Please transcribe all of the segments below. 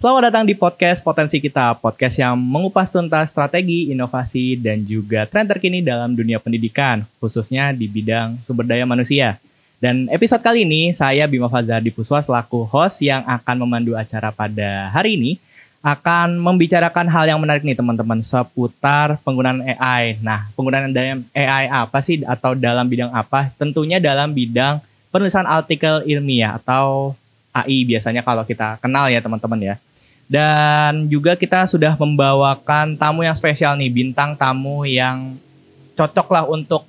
Selamat datang di podcast Potensi Kita, podcast yang mengupas tuntas strategi, inovasi, dan juga tren terkini dalam dunia pendidikan, khususnya di bidang sumber daya manusia. Dan episode kali ini, saya Bima Fazhar Dipuswa selaku host yang akan memandu acara pada hari ini, akan membicarakan hal yang menarik nih teman-teman, seputar penggunaan AI. Nah, penggunaan AI apa sih atau dalam bidang apa? Tentunya dalam bidang penulisan artikel ilmiah atau AI biasanya kalau kita kenal ya teman-teman ya. Dan juga kita sudah membawakan tamu yang spesial nih, bintang tamu yang cocok lah untuk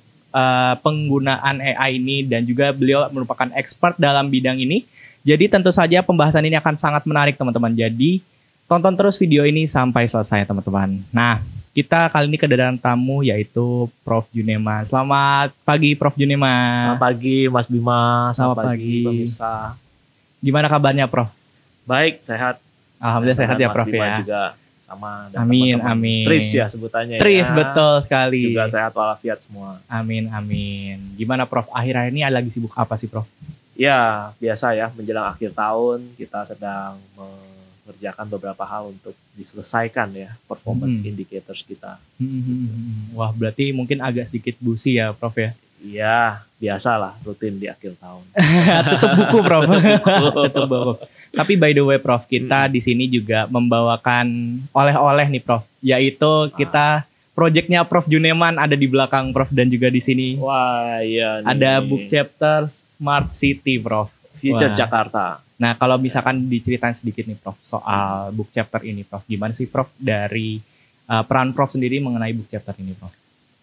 penggunaan AI ini, dan juga beliau merupakan expert dalam bidang ini. Jadi tentu saja pembahasan ini akan sangat menarik teman-teman. Jadi tonton terus video ini sampai selesai teman-teman. Nah, kita kali ini kedatangan tamu yaitu Prof. Juneman. Selamat pagi Prof. Juneman. Selamat pagi Mas Bima. Selamat pagi pemirsa. Gimana kabarnya Prof? Baik, sehat. Alhamdulillah sehat ya Prof Mas Bima ya. juga sama. Dan Amin, teman-teman. amin. Tris ya sebutannya. Tris, ya. betul sekali. Juga sehat walafiat semua. Amin, amin. Gimana Prof? Akhir-akhir ini lagi sibuk apa sih Prof? Ya, biasa ya, menjelang akhir tahun kita sedang mengerjakan beberapa hal untuk diselesaikan ya performance indicators kita. Wah, berarti mungkin agak sedikit busi ya Prof ya? Iya, biasalah rutin di akhir tahun. Tutup buku Prof. Tutup buku. Tapi by the way Prof, kita di sini juga membawakan oleh-oleh nih Prof, yaitu kita projectnya Prof Juneman ada di belakang Prof, dan juga di sini. Wah, iya nih. Ada book chapter Smart City Prof. Future Wah. Jakarta. Nah, kalau misalkan diceritain sedikit nih Prof soal book chapter ini Prof, gimana sih Prof dari peran Prof sendiri mengenai book chapter ini Prof?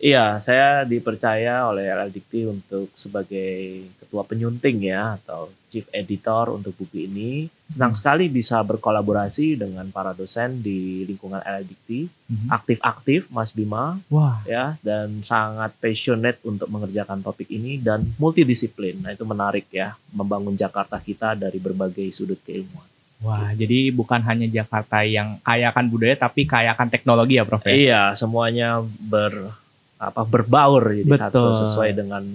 Iya, saya dipercaya oleh LL Dikti untuk sebagai ketua penyunting ya, atau chief editor untuk buku ini. Senang sekali bisa berkolaborasi dengan para dosen di lingkungan LL Dikti. Aktif-aktif Mas Bima. Wah. Ya, dan sangat passionate untuk mengerjakan topik ini dan multidisiplin. Nah, itu menarik ya, membangun Jakarta kita dari berbagai sudut keilmuan. Wah, jadi bukan hanya Jakarta yang kaya akan budaya, tapi kaya akan teknologi ya Prof ya? Iya, semuanya berbaur jadi Betul. satu sesuai dengan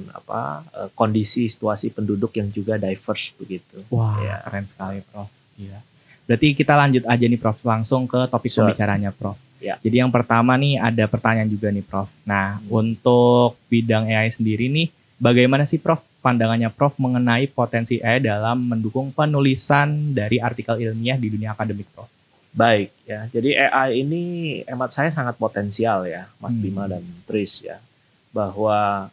kondisi situasi penduduk yang juga diverse begitu. Wah, ya. Keren sekali Prof. Iya. Berarti kita lanjut aja nih Prof, langsung ke topik pembicaranya Prof. Ya. Jadi yang pertama nih ada pertanyaan juga nih Prof. Nah, untuk bidang AI sendiri nih, bagaimana sih Prof pandangannya Prof mengenai potensi AI dalam mendukung penulisan dari artikel ilmiah di dunia akademik Prof? Baik ya, jadi AI ini hemat saya sangat potensial ya, Mas Bima dan Tris ya, bahwa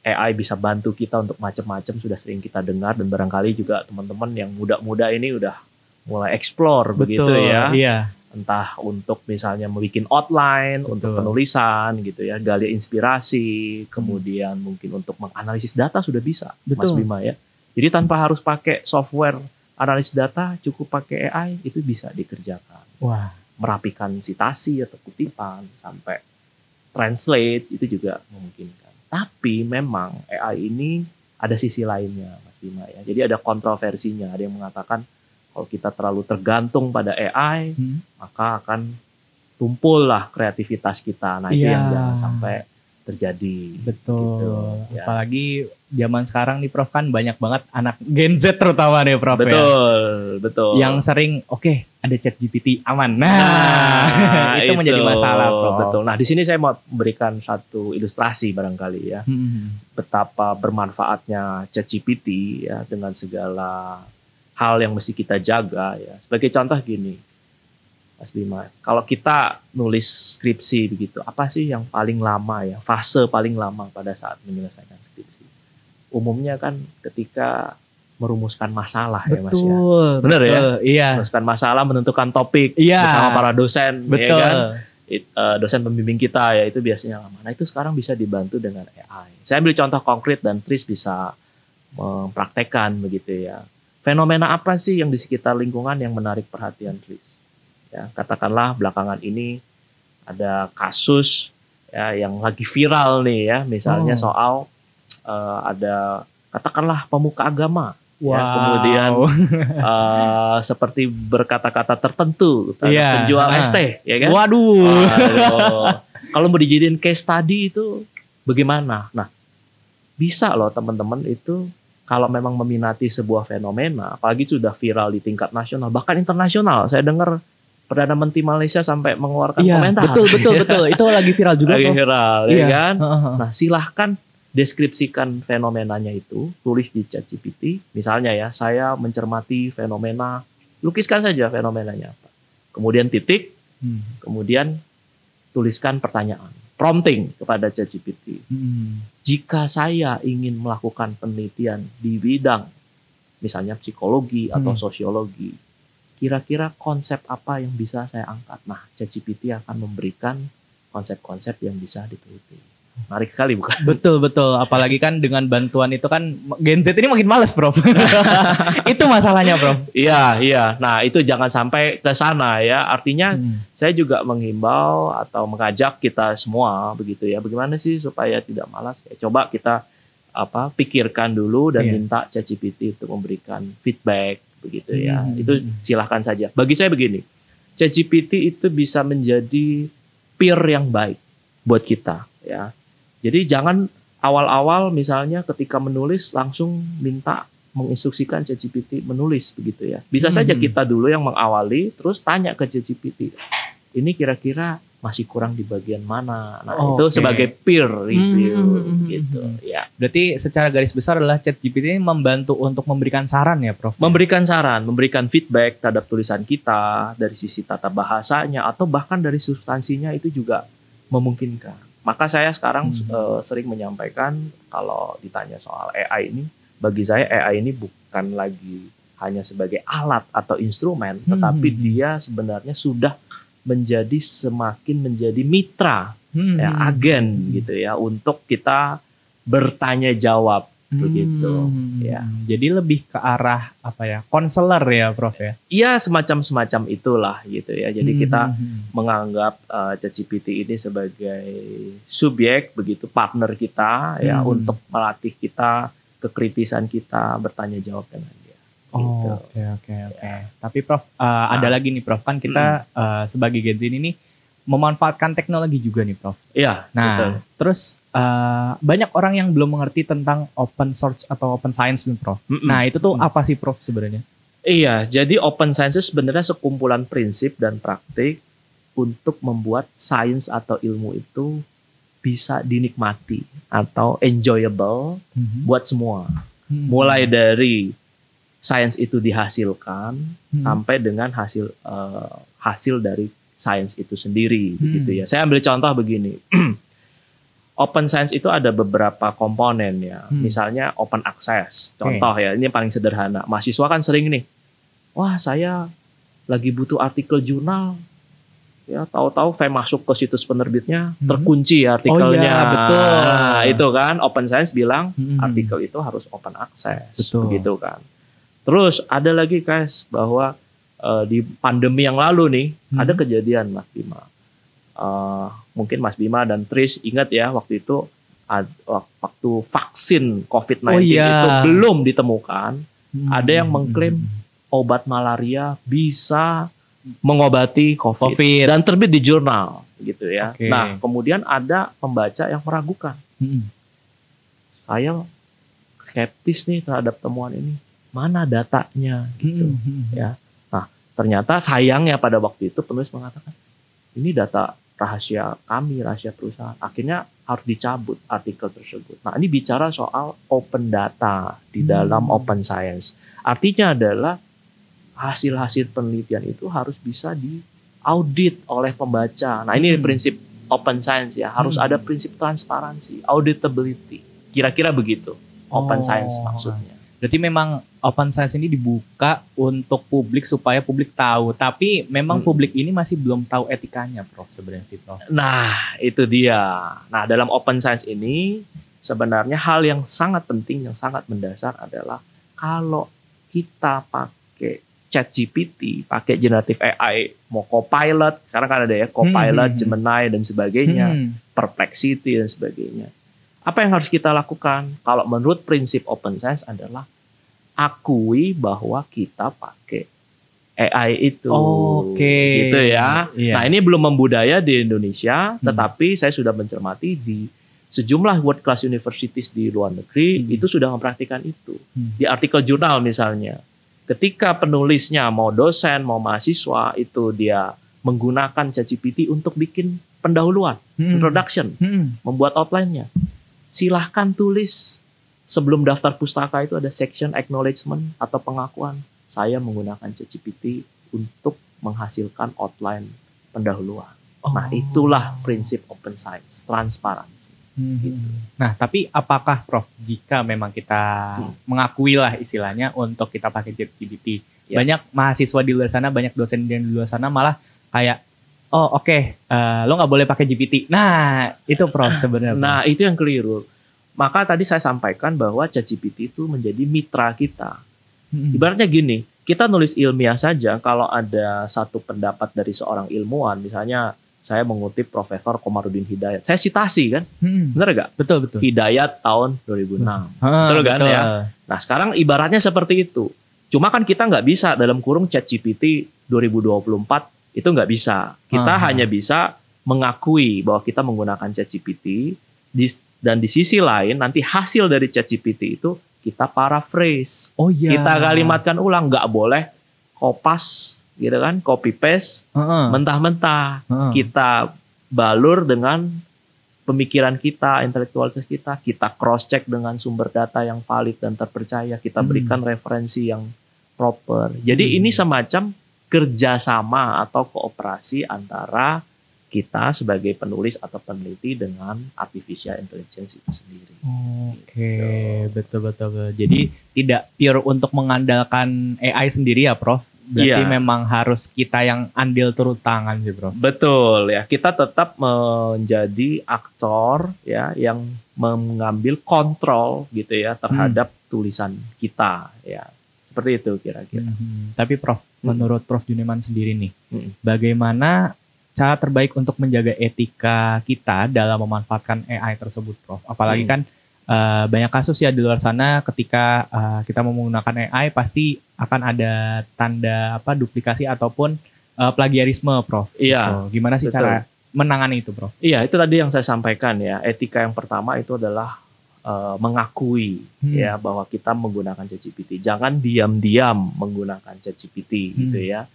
AI bisa bantu kita untuk macam-macam sudah sering kita dengar, dan barangkali juga teman-teman yang muda-muda ini udah mulai explore. Betul, begitu ya, iya. Entah untuk misalnya membuat outline, untuk penulisan gitu ya, gali inspirasi, kemudian mungkin untuk menganalisis data sudah bisa. Betul. Mas Bima ya, jadi tanpa harus pakai software analisis data, cukup pakai AI itu bisa dikerjakan. Wah, merapikan citasi atau kutipan sampai translate itu juga memungkinkan. Tapi memang AI ini ada sisi lainnya, Mas Bima ya. Jadi ada kontroversinya. Ada yang mengatakan kalau kita terlalu tergantung pada AI, maka akan tumpul lah kreativitas kita. Nah, itu yang jangan sampai terjadi. Betul. Gitu, ya. Apalagi zaman sekarang nih Prof, kan banyak banget anak Gen Z terutama nih Prof. Betul. Yang sering ada ChatGPT aman. Nah, itu menjadi masalah Prof. Betul. Nah, di sini saya mau memberikan satu ilustrasi barangkali ya. Betapa bermanfaatnya ChatGPT ya, dengan segala hal yang mesti kita jaga ya. Sebagai contoh gini, Mas Bima, kalau kita nulis skripsi begitu, apa sih yang paling lama ya, fase paling lama pada saat menyelesaikan skripsi? Umumnya kan ketika merumuskan masalah. Betul, ya Mas ya. Benar ya? Iya. Merumuskan masalah, menentukan topik bersama para dosen. Betul. Ya kan? Dosen pembimbing kita ya, itu biasanya lama. Nah, itu sekarang bisa dibantu dengan AI. Saya ambil contoh konkret dan Tris bisa mempraktekkan begitu ya. Fenomena apa sih yang di sekitar lingkungan yang menarik perhatian Tris? Ya, katakanlah belakangan ini ada kasus ya yang lagi viral nih ya, misalnya soal ada katakanlah pemuka agama, ya, kemudian seperti berkata-kata tertentu penjual es teh, ya kan? Waduh. Kalau mau dijadiin case study itu bagaimana? Nah, bisa loh teman-teman itu kalau memang meminati sebuah fenomena, apalagi sudah viral di tingkat nasional, bahkan internasional. Saya dengar Perdana Menteri Malaysia sampai mengeluarkan komentar. Betul. Itu lagi viral juga. Lagi viral, ya Iya. kan? Nah, silahkan deskripsikan fenomenanya itu, tulis di ChatGPT. Misalnya ya, saya mencermati fenomena, lukiskan saja fenomenanya apa. Kemudian titik, kemudian tuliskan pertanyaan. Prompting kepada ChatGPT. Jika saya ingin melakukan penelitian di bidang misalnya psikologi atau sosiologi, kira-kira konsep apa yang bisa saya angkat? Nah, ChatGPT akan memberikan konsep-konsep yang bisa diteliti. Menarik sekali, bukan? Betul. Apalagi kan dengan bantuan itu kan Gen Z ini makin males, Prof. Itu masalahnya, Prof. Iya. Nah, itu jangan sampai ke sana ya. Artinya saya juga menghimbau atau mengajak kita semua begitu ya. Bagaimana sih supaya tidak malas? Coba kita pikirkan dulu dan minta ChatGPT untuk memberikan feedback begitu ya. Itu silahkan saja. Bagi saya begini, ChatGPT itu bisa menjadi peer yang baik buat kita ya. Jadi jangan awal-awal misalnya ketika menulis langsung minta menginstruksikan ChatGPT menulis begitu ya. Bisa saja kita dulu yang mengawali, terus tanya ke ChatGPT, ini kira-kira masih kurang di bagian mana. Nah, itu sebagai peer review gitu ya. Berarti secara garis besar adalah ChatGPT ini membantu untuk memberikan saran ya, Prof. Memberikan saran, memberikan feedback terhadap tulisan kita dari sisi tata bahasanya atau bahkan dari substansinya itu juga memungkinkan. Maka saya sekarang sering menyampaikan kalau ditanya soal AI ini, bagi saya AI ini bukan lagi hanya sebagai alat atau instrumen, tetapi dia sebenarnya sudah semakin menjadi mitra, ya, agen gitu ya, untuk kita bertanya jawab begitu ya. Jadi lebih ke arah konselor ya, Prof ya. Iya, semacam itulah gitu ya. Jadi kita menganggap ChatGPT ini sebagai subjek begitu, partner kita ya, untuk melatih kita, kekritisan kita bertanya jawab dengan dia. Gitu. Oke. Tapi Prof, ada lagi nih, Prof, kan kita sebagai Gen Z ini memanfaatkan teknologi juga nih, Prof. Iya. Nah, betul. Terus banyak orang yang belum mengerti tentang open source atau open science nih, Prof. Nah, itu tuh apa sih, Prof, sebenarnya? Iya, jadi open science itu sebenarnya sekumpulan prinsip dan praktik untuk membuat sains atau ilmu itu bisa dinikmati atau enjoyable buat semua. Mulai dari sains itu dihasilkan sampai dengan hasil dari sains itu sendiri, begitu ya. Saya ambil contoh begini. Open science itu ada beberapa komponen ya. Misalnya open access. Contoh ya, ini paling sederhana. Mahasiswa kan sering nih, wah saya lagi butuh artikel jurnal, ya tahu-tahu saya masuk ke situs penerbitnya, terkunci artikelnya. Oh iya, betul. Nah, itu kan open science bilang artikel itu harus open access, begitu kan. Terus ada lagi guys, bahwa di pandemi yang lalu nih, ada kejadian Mas Bima. Mungkin Mas Bima dan Tris ingat ya, waktu itu waktu vaksin COVID-19 itu belum ditemukan, ada yang mengklaim obat malaria bisa mengobati COVID. Dan terbit di jurnal gitu ya. Nah, kemudian ada pembaca yang meragukan. Saya skeptis nih terhadap temuan ini. Mana datanya gitu ya. Nah, ternyata sayangnya pada waktu itu penulis mengatakan ini data rahasia kami, rahasia perusahaan. Akhirnya harus dicabut artikel tersebut. Nah, ini bicara soal open data di dalam open science. Artinya adalah hasil-hasil penelitian itu harus bisa diaudit oleh pembaca. Nah, ini prinsip open science ya. Harus ada prinsip transparansi, auditability. Kira-kira begitu open science maksudnya. Berarti memang open science ini dibuka untuk publik supaya publik tahu. Tapi memang publik ini masih belum tahu etikanya, Prof, sebenarnya sih, Prof. Nah, itu dia. Nah, dalam open science ini sebenarnya hal yang sangat penting, yang sangat mendasar adalah kalau kita pakai ChatGPT, pakai generative AI, mau Copilot, sekarang kan ada ya Copilot, Gemini dan sebagainya, Perplexity dan sebagainya. Apa yang harus kita lakukan? Kalau menurut prinsip open science adalah akui bahwa kita pakai AI itu. Gitu ya. Nah, ini belum membudaya di Indonesia, tetapi saya sudah mencermati di sejumlah world class universities di luar negeri itu sudah mempraktikkan itu. Di artikel jurnal misalnya, ketika penulisnya mau dosen, mau mahasiswa, itu dia menggunakan ChatGPT untuk bikin pendahuluan, introduction, membuat outline-nya. Silahkan tulis sebelum daftar pustaka itu ada section acknowledgement atau pengakuan. Saya menggunakan ChatGPT untuk menghasilkan outline pendahuluan. Nah, itulah prinsip open science, transparansi. Gitu. Nah, tapi apakah Prof, jika memang kita mengakui lah istilahnya untuk kita pakai ChatGPT, banyak mahasiswa di luar sana, banyak dosen di luar sana malah kayak, lo nggak boleh pakai GPT. Nah, itu Prof sebenarnya. Nah, itu yang keliru. Maka tadi saya sampaikan bahwa ChatGPT itu menjadi mitra kita. Ibaratnya gini, kita nulis ilmiah saja, kalau ada satu pendapat dari seorang ilmuwan, misalnya saya mengutip Profesor Komarudin Hidayat. Saya citasi kan? Benar nggak? Betul. Hidayat tahun 2006. Betul kan ya? Nah, sekarang ibaratnya seperti itu. Cuma kan kita nggak bisa dalam kurung ChatGPT 2024 itu nggak bisa. Kita hanya bisa mengakui bahwa kita menggunakan ChatGPT dan di sisi lain nanti hasil dari ChatGPT itu kita paraphrase. Kita kalimatkan ulang, nggak boleh kopas gitu kan, copy paste mentah-mentah. Kita balur dengan pemikiran kita, intelektualitas kita cross check dengan sumber data yang valid dan terpercaya, kita berikan referensi yang proper. Jadi ini semacam kerjasama atau kooperasi antara kita sebagai penulis atau peneliti dengan artificial intelligence itu sendiri. Betul. Jadi tidak pure untuk mengandalkan AI sendiri ya, Prof? Berarti memang harus kita yang andil turun tangan sih, Bro. Betul ya, kita tetap menjadi aktor ya yang mengambil kontrol gitu ya terhadap tulisan kita ya. Seperti itu kira-kira. Tapi Prof, menurut Prof Juniman sendiri nih, bagaimana cara terbaik untuk menjaga etika kita dalam memanfaatkan AI tersebut, Prof? Apalagi kan banyak kasus ya di luar sana ketika kita menggunakan AI pasti akan ada tanda duplikasi ataupun plagiarisme, Prof. Iya. Gitu. Gimana sih cara menangani itu, Prof? Iya, itu tadi yang saya sampaikan ya. Etika yang pertama itu adalah mengakui ya bahwa kita menggunakan ChatGPT. Jangan diam-diam menggunakan ChatGPT gitu ya.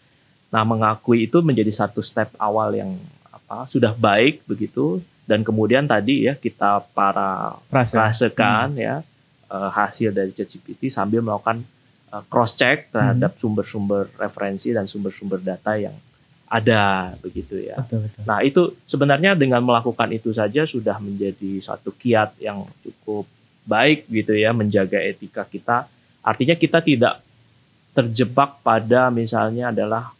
Nah, mengakui itu menjadi satu step awal yang sudah baik begitu. Dan kemudian tadi ya kita frasekan ya hasil dari ChatGPT sambil melakukan cross check terhadap sumber-sumber referensi dan sumber-sumber data yang ada begitu ya. Betul. Nah, itu sebenarnya dengan melakukan itu saja sudah menjadi satu kiat yang cukup baik gitu ya, menjaga etika kita. Artinya kita tidak terjebak pada misalnya adalah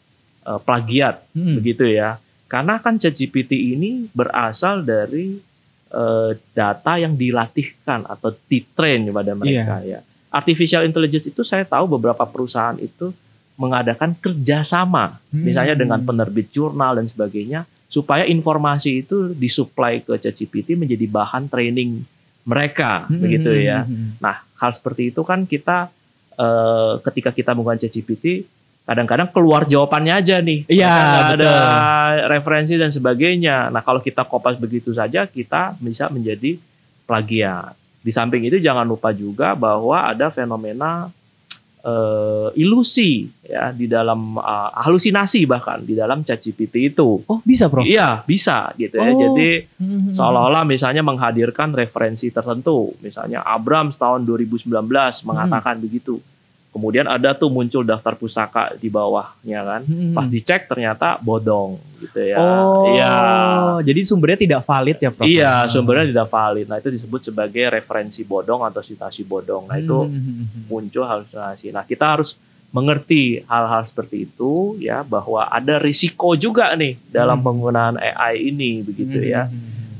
plagiat begitu ya. Karena kan ChatGPT ini berasal dari data yang dilatihkan atau ditrain pada mereka ya. Artificial intelligence itu saya tahu beberapa perusahaan itu mengadakan kerjasama, misalnya dengan penerbit jurnal dan sebagainya, supaya informasi itu disuplai ke ChatGPT menjadi bahan training mereka, begitu ya. Nah, hal seperti itu kan kita ketika kita menggunakan ChatGPT kadang-kadang keluar jawabannya aja nih. Iya, ada referensi dan sebagainya. Nah, kalau kita kopas begitu saja, kita bisa menjadi plagiat. Di samping itu jangan lupa juga bahwa ada fenomena ilusi ya di dalam halusinasi bahkan di dalam ChatGPT itu. Oh, bisa, Prof? Iya, bisa gitu ya. Jadi seolah-olah misalnya menghadirkan referensi tertentu. Misalnya Abrams tahun 2019 mengatakan begitu. Kemudian ada tuh muncul daftar pusaka di bawahnya kan. Pas dicek ternyata bodong gitu ya. Iya. Jadi sumbernya tidak valid ya, Prof? Iya, sumbernya tidak valid. Nah, itu disebut sebagai referensi bodong atau citasi bodong. Nah, itu muncul halusinasi. Nah, kita harus mengerti hal-hal seperti itu ya, bahwa ada risiko juga nih dalam penggunaan AI ini begitu ya.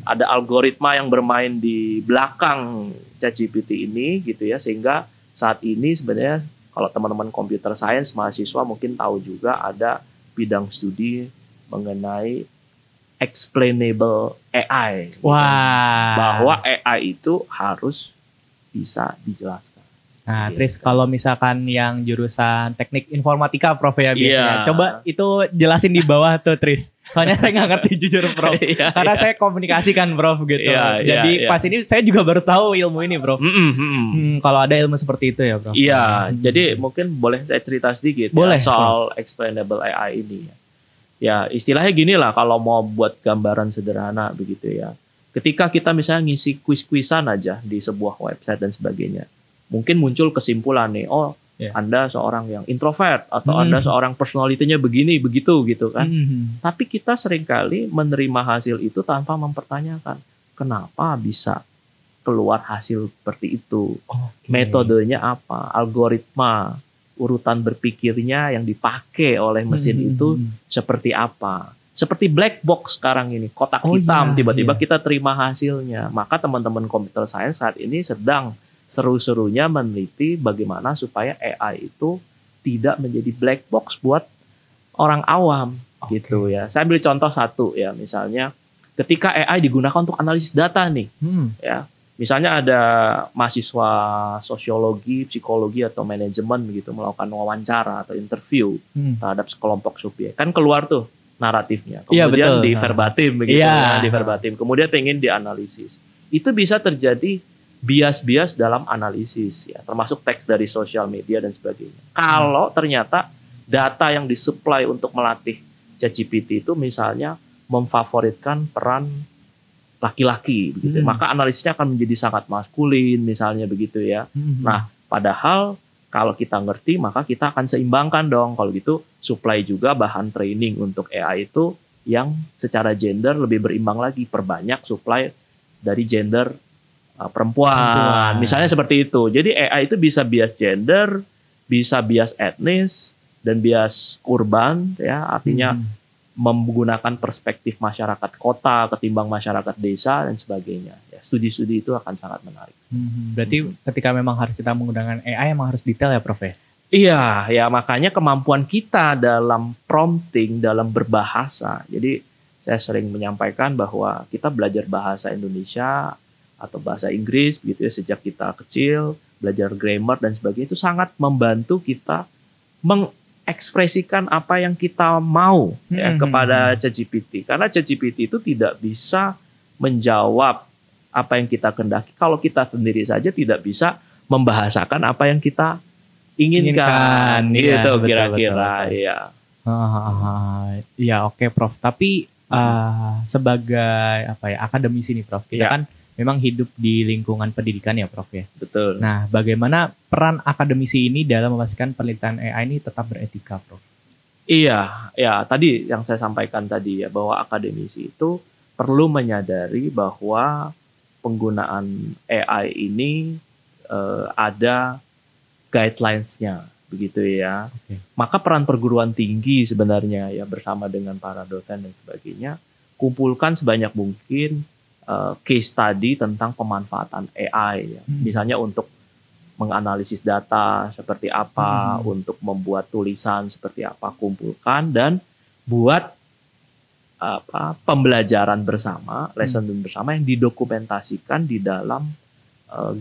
Ada algoritma yang bermain di belakang ChatGPT ini gitu ya, sehingga saat ini sebenarnya kalau teman-teman computer science mahasiswa mungkin tahu juga ada bidang studi mengenai explainable AI. Wah. Bahwa AI itu harus bisa dijelaskan. Nah, Gitu. Tris, kalau misalkan yang jurusan teknik informatika, Prof ya biasanya. Iya. Coba itu jelasin di bawah tuh, Tris. Soalnya saya nggak ngerti jujur, Prof. Iya, Karena iya. saya komunikasi kan, Prof, gitu. Iya, Jadi iya, pas ini saya juga baru tahu ilmu ini, Prof. Mm-mm. Kalau ada ilmu seperti itu ya, Prof. Iya, jadi mungkin boleh saya cerita sedikit Boleh, ya, soal explainable AI ini. Ya, istilahnya gini lah kalau mau buat gambaran sederhana begitu ya. Ketika kita misalnya ngisi kuis-kuisan aja di sebuah website dan sebagainya, mungkin muncul kesimpulan nih, oh Ya. Anda seorang yang introvert atau Anda seorang personalitinya begini begitu gitu kan. Tapi kita seringkali menerima hasil itu tanpa mempertanyakan kenapa bisa keluar hasil seperti itu. Metodenya apa, algoritma, urutan berpikirnya yang dipakai oleh mesin itu seperti apa. Seperti black box sekarang ini, kotak hitam, tiba-tiba kita terima hasilnya. Maka teman-teman computer science saat ini sedang seru-serunya meneliti bagaimana supaya AI itu tidak menjadi black box buat orang awam gitu ya. Saya ambil contoh satu ya, misalnya ketika AI digunakan untuk analisis data nih, ya. Misalnya ada mahasiswa sosiologi, psikologi atau manajemen begitu melakukan wawancara atau interview terhadap sekelompok subjek. Kan keluar tuh naratifnya. Kemudian di verbatim begitu ya, di verbatim. Kemudian pengen dianalisis. Itu bisa terjadi bias-bias dalam analisis ya, termasuk teks dari sosial media dan sebagainya. Kalau ternyata data yang disuplai untuk melatih ChatGPT itu misalnya memfavoritkan peran laki-laki begitu, maka analisisnya akan menjadi sangat maskulin misalnya begitu ya. Nah, padahal kalau kita ngerti maka kita akan seimbangkan dong. Kalau gitu supply juga bahan training untuk AI itu yang secara gender lebih berimbang lagi, perbanyak supply dari gender perempuan, misalnya seperti itu. Jadi AI itu bisa bias gender, bisa bias etnis, dan bias urban, ya artinya menggunakan perspektif masyarakat kota ketimbang masyarakat desa dan sebagainya. Ya, studi-studi itu akan sangat menarik. Berarti ketika memang harus kita menggunakan AI emang harus detail ya, Prof ya? Iya, ya makanya kemampuan kita dalam prompting, dalam berbahasa. Jadi saya sering menyampaikan bahwa kita belajar bahasa Indonesia atau bahasa Inggris gitu ya sejak kita kecil, belajar grammar dan sebagainya itu sangat membantu kita mengekspresikan apa yang kita mau ya, kepada ChatGPT. Karena ChatGPT itu tidak bisa menjawab apa yang kita kehendaki kalau kita sendiri saja tidak bisa membahasakan apa yang kita inginkan gitu kira-kira ya. Iya, oke, Prof. Tapi sebagai akademisi nih, Prof, kita kan memang hidup di lingkungan pendidikan ya, Prof ya. Betul. Nah, bagaimana peran akademisi ini dalam memastikan penelitian AI ini tetap beretika, Prof? Iya, ya tadi yang saya sampaikan tadi ya, bahwa akademisi itu perlu menyadari bahwa penggunaan AI ini ada guidelines-nya, begitu ya. Maka peran perguruan tinggi sebenarnya ya bersama dengan para dosen dan sebagainya, kumpulkan sebanyak mungkin case study tentang pemanfaatan AI ya. Misalnya untuk menganalisis data seperti apa, untuk membuat tulisan seperti apa, kumpulkan dan buat pembelajaran bersama, lesson bersama yang didokumentasikan di dalam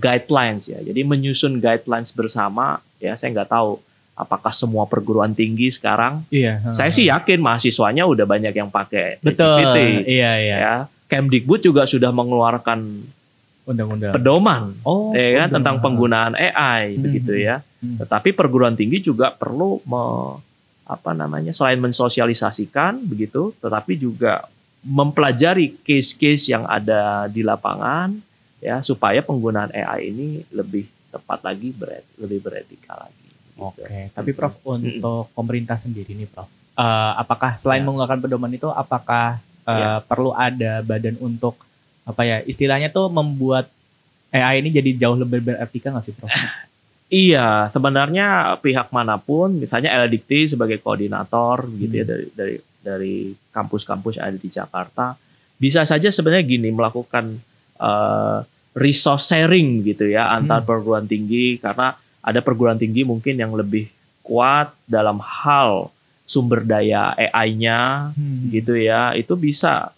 guidelines ya. Jadi menyusun guidelines bersama ya, saya nggak tahu apakah semua perguruan tinggi sekarang. Saya sih yakin mahasiswanya udah banyak yang pakai Betul. GPT. Iya. Ya. Kemdikbud juga sudah mengeluarkan undang-undang pedoman ya kan, tentang penggunaan AI begitu ya. Tetapi perguruan tinggi juga perlu selain mensosialisasikan begitu, tetapi juga mempelajari case-case yang ada di lapangan ya, supaya penggunaan AI ini lebih tepat lagi, lebih beretika lagi. Oke, tapi Prof, untuk pemerintah sendiri nih, Prof, apakah selain mengeluarkan pedoman itu, apakah perlu ada badan untuk istilahnya tuh membuat AI ini jadi jauh lebih beretika nggak sih, Prof? Iya, sebenarnya pihak manapun, misalnya LDikti sebagai koordinator gitu ya dari kampus-kampus yang ada di Jakarta, bisa saja sebenarnya gini, melakukan resource sharing gitu ya antar perguruan tinggi, karena ada perguruan tinggi mungkin yang lebih kuat dalam hal sumber daya AI-nya gitu ya, itu bisa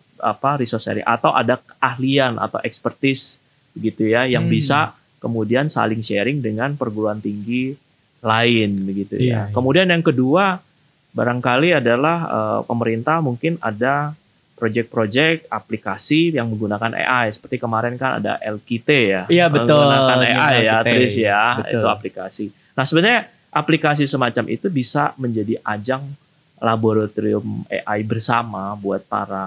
resource sharing atau ada keahlian atau expertise gitu ya yang bisa kemudian saling sharing dengan perguruan tinggi lain begitu ya. Iya. Kemudian yang kedua barangkali adalah pemerintah mungkin ada proyek-proyek aplikasi yang menggunakan AI seperti kemarin kan ada LKT ya. Iya, betul. Menggunakan AI ya, LKT. Tris ya. Betul. Itu aplikasi. Nah, sebenarnya aplikasi semacam itu bisa menjadi ajang laboratorium AI bersama buat para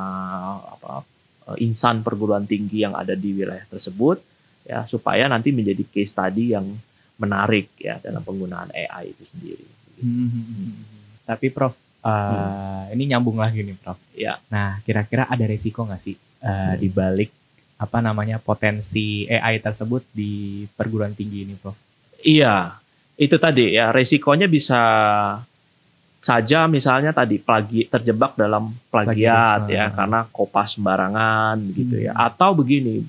insan perguruan tinggi yang ada di wilayah tersebut ya, supaya nanti menjadi case study yang menarik ya dalam penggunaan AI itu sendiri. Tapi Prof, ini nyambung lagi nih Prof. Ya. Nah, kira-kira ada resiko nggak sih di balik potensi AI tersebut di perguruan tinggi ini, Prof? Iya, itu tadi ya, resikonya bisa saja misalnya tadi terjebak dalam plagiat ya karena kopas sembarangan gitu ya, atau begini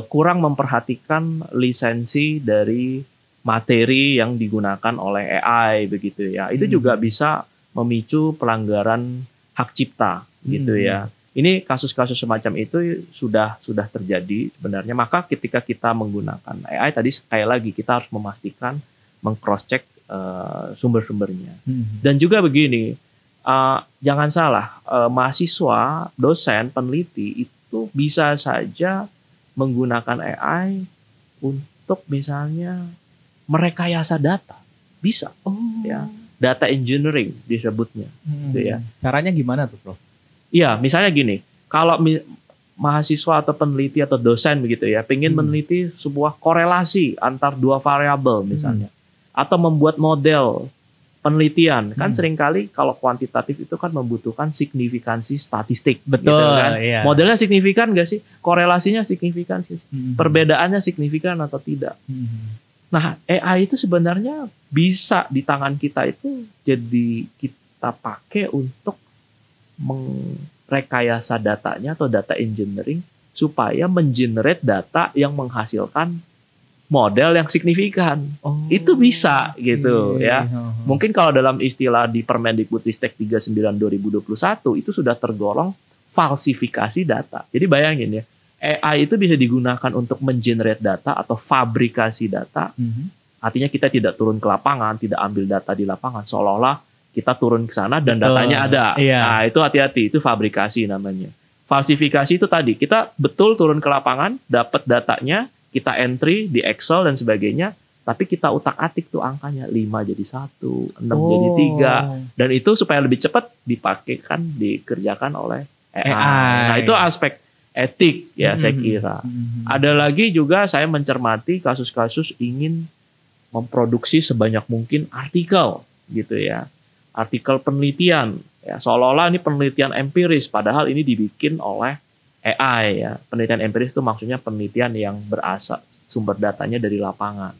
kurang memperhatikan lisensi dari materi yang digunakan oleh AI begitu ya, itu juga bisa memicu pelanggaran hak cipta gitu ya. Ini kasus-kasus semacam itu sudah terjadi sebenarnya. Maka ketika kita menggunakan AI tadi sekali lagi kita harus memastikan meng-cross check sumber-sumbernya. Dan juga begini, jangan salah, mahasiswa, dosen, peneliti itu bisa saja menggunakan AI untuk misalnya merekayasa data, bisa. Ya, data engineering disebutnya. Gitu ya. Caranya gimana tuh, Prof? Iya, misalnya gini, kalau mahasiswa atau peneliti atau dosen begitu ya, pengen meneliti sebuah korelasi antar dua variabel misalnya, atau membuat model penelitian, kan seringkali kalau kuantitatif itu kan membutuhkan signifikansi statistik. Betul, gitu kan? Iya. Modelnya signifikan nggak sih? Korelasinya signifikan sih? Perbedaannya signifikan atau tidak? Nah, AI itu sebenarnya bisa di tangan kita itu jadi kita pakai untuk merekayasa datanya atau data engineering supaya mengenerate data yang menghasilkan model yang signifikan. Itu bisa gitu ya. Mungkin kalau dalam istilah di Permendikbudristek 39 2021 itu sudah tergolong falsifikasi data. Jadi bayangin ya, AI itu bisa digunakan untuk mengenerate data atau fabrikasi data. Artinya kita tidak turun ke lapangan, tidak ambil data di lapangan, seolah-olah kita turun ke sana dan datanya ada. Iya. Nah, itu hati-hati, itu fabrikasi namanya. Falsifikasi itu tadi, kita betul turun ke lapangan, dapat datanya, kita entry di Excel dan sebagainya, tapi kita utak-atik tuh angkanya 5 jadi 1, 6 jadi 3, dan itu supaya lebih cepat dikerjakan oleh AI. Nah, itu aspek etik ya saya kira. Ada lagi juga saya mencermati kasus-kasus ingin memproduksi sebanyak mungkin artikel gitu ya. Artikel penelitian ya, seolah-olah ini penelitian empiris padahal ini dibikin oleh AI ya. Penelitian empiris itu maksudnya penelitian yang berasal sumber datanya dari lapangan.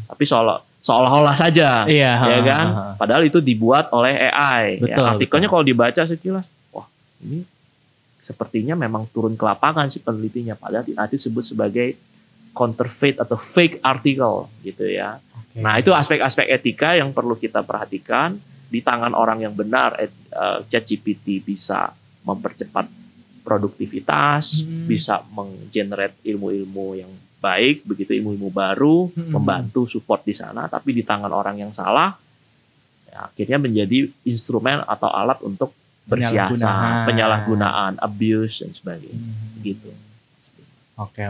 Tapi seolah-olah saja ya kan. Padahal itu dibuat oleh AI. Betul, ya. Artikelnya kalau dibaca sekilas, wah ini sepertinya memang turun ke lapangan si penelitinya, padahal itu disebut sebagai counterfeit atau fake article gitu ya. Nah, itu aspek-aspek etika yang perlu kita perhatikan. Di tangan orang yang benar, ChatGPT bisa mempercepat produktivitas, bisa menggenerate ilmu-ilmu yang baik, begitu ilmu-ilmu baru, membantu support di sana. Tapi di tangan orang yang salah, ya, akhirnya menjadi instrumen atau alat untuk bersiasat, penyalahgunaan, abuse dan sebagainya. Gitu. Oke.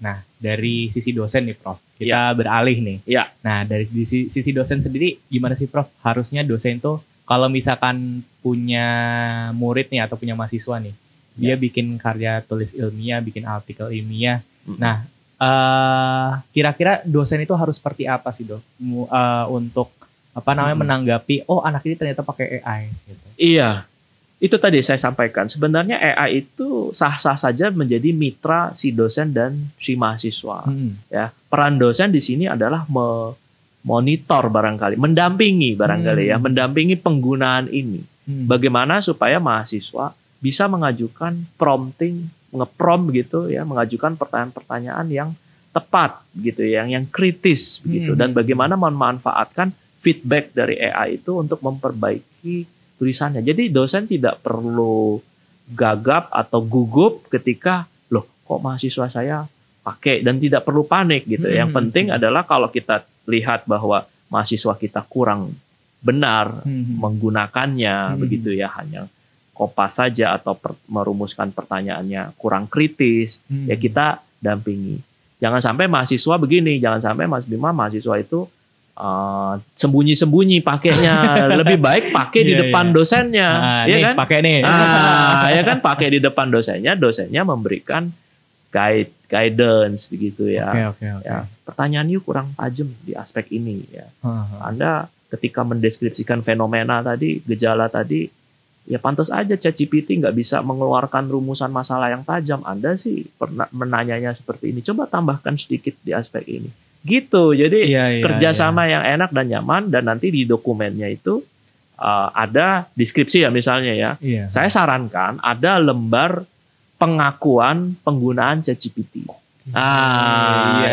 Nah, dari sisi dosen nih, Prof, kita beralih nih. Ya. Nah, dari sisi dosen sendiri, gimana sih, Prof? Harusnya dosen tuh kalau misalkan punya murid nih atau punya mahasiswa nih, dia bikin karya tulis ilmiah, bikin artikel ilmiah. Nah, kira-kira dosen itu harus seperti apa sih, Dok? Untuk menanggapi, oh anak ini ternyata pakai AI. Gitu. Iya. Itu tadi saya sampaikan, sebenarnya AI itu sah-sah saja menjadi mitra si dosen dan si mahasiswa. Ya, peran dosen di sini adalah monitor barangkali, mendampingi barangkali ya, mendampingi penggunaan ini. Bagaimana supaya mahasiswa bisa mengajukan prompting, nge-prompt gitu ya, mengajukan pertanyaan-pertanyaan yang tepat gitu ya, yang kritis begitu, dan bagaimana memanfaatkan feedback dari AI itu untuk memperbaiki tulisannya. Jadi dosen tidak perlu gagap atau gugup ketika loh kok mahasiswa saya pakai dan tidak perlu panik gitu. Yang penting adalah kalau kita lihat bahwa mahasiswa kita kurang benar menggunakannya begitu ya, hanya kopas saja atau merumuskan pertanyaannya kurang kritis, ya kita dampingi. Jangan sampai mahasiswa begini, jangan sampai Mas Bima mahasiswa itu sembunyi-sembunyi pakainya. Lebih baik pakai di depan dosennya, ya kan? Pakai nih. Ya kan, pakai di depan dosennya memberikan guidance begitu ya. Oke. Ya, pertanyaan you kurang tajam di aspek ini ya. Anda ketika mendeskripsikan fenomena tadi, gejala tadi, ya pantas aja ChatGPT nggak bisa mengeluarkan rumusan masalah yang tajam. Anda sih pernah menanyanya seperti ini. Coba tambahkan sedikit di aspek ini. Gitu. Jadi kerjasama yang enak dan nyaman, dan nanti di dokumennya itu ada deskripsi ya misalnya ya. Saya sarankan ada lembar pengakuan penggunaan ChatGPT.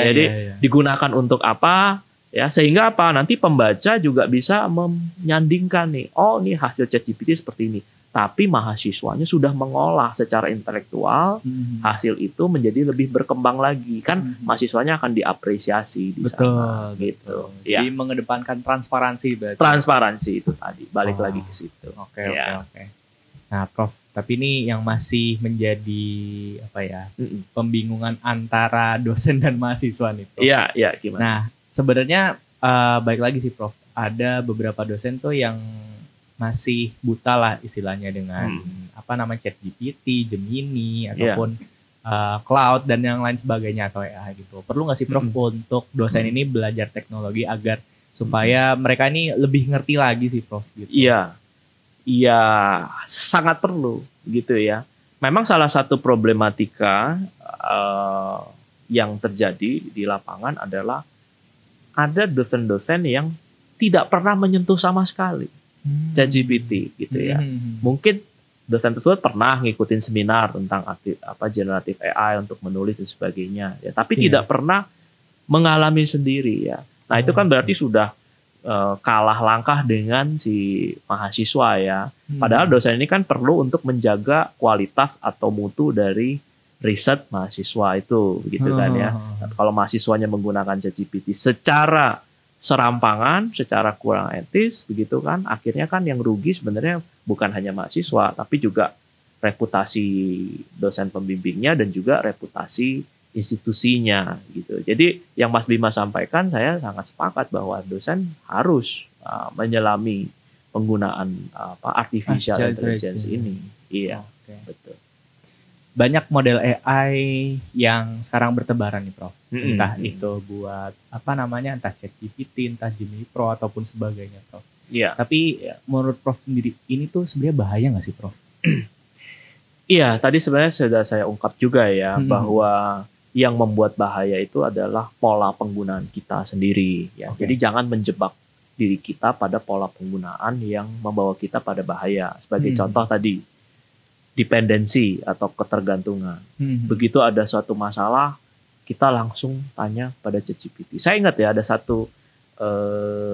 Jadi digunakan untuk apa? Ya, sehingga apa? Nanti pembaca juga bisa menyandingkan nih. Oh, ini hasil ChatGPT seperti ini. Tapi mahasiswanya sudah mengolah secara intelektual, hasil itu menjadi lebih berkembang lagi. Kan mahasiswanya akan diapresiasi di sana. Gitu. Ya. Jadi mengedepankan transparansi berarti. Transparansi itu tadi. Balik lagi ke situ. Oke. Nah, Prof, tapi ini yang masih menjadi pembingungan antara dosen dan mahasiswa nih, Prof. Iya, gimana? Nah, sebenarnya baik lagi sih Prof, ada beberapa dosen tuh yang masih buta lah istilahnya dengan ChatGPT, Gemini ataupun cloud dan yang lain sebagainya atau AI gitu. Perlu nggak sih Prof untuk dosen ini belajar teknologi agar supaya mereka ini lebih ngerti lagi sih Prof? Gitu. Iya, sangat perlu gitu ya. Memang salah satu problematika yang terjadi di lapangan adalah ada dosen-dosen yang tidak pernah menyentuh sama sekali ChatGPT gitu ya. Mungkin dosen tersebut pernah ngikutin seminar tentang generatif AI untuk menulis dan sebagainya ya, tapi tidak pernah mengalami sendiri ya. Nah, itu kan berarti sudah kalah langkah dengan si mahasiswa ya. Padahal dosen ini kan perlu untuk menjaga kualitas atau mutu dari riset mahasiswa itu begitu kan ya. Kalau mahasiswanya menggunakan ChatGPT secara serampangan, secara kurang etis begitu kan, akhirnya kan yang rugi sebenarnya bukan hanya mahasiswa tapi juga reputasi dosen pembimbingnya dan juga reputasi institusinya gitu. Jadi yang Mas Bima sampaikan saya sangat sepakat bahwa dosen harus menyelami penggunaan artificial intelligence ini. Iya, betul. Banyak model AI yang sekarang bertebaran nih Prof. Entah itu buat entah ChatGPT, entah Gemini Pro ataupun sebagainya Prof. Iya. Tapi menurut Prof sendiri ini tuh sebenarnya bahaya nggak sih Prof? Iya, tadi sebenarnya sudah saya ungkap juga ya bahwa yang membuat bahaya itu adalah pola penggunaan kita sendiri ya. Jadi jangan menjebak diri kita pada pola penggunaan yang membawa kita pada bahaya. Sebagai contoh tadi dependensi atau ketergantungan. Begitu ada suatu masalah, kita langsung tanya pada ChatGPT. Saya ingat ya ada satu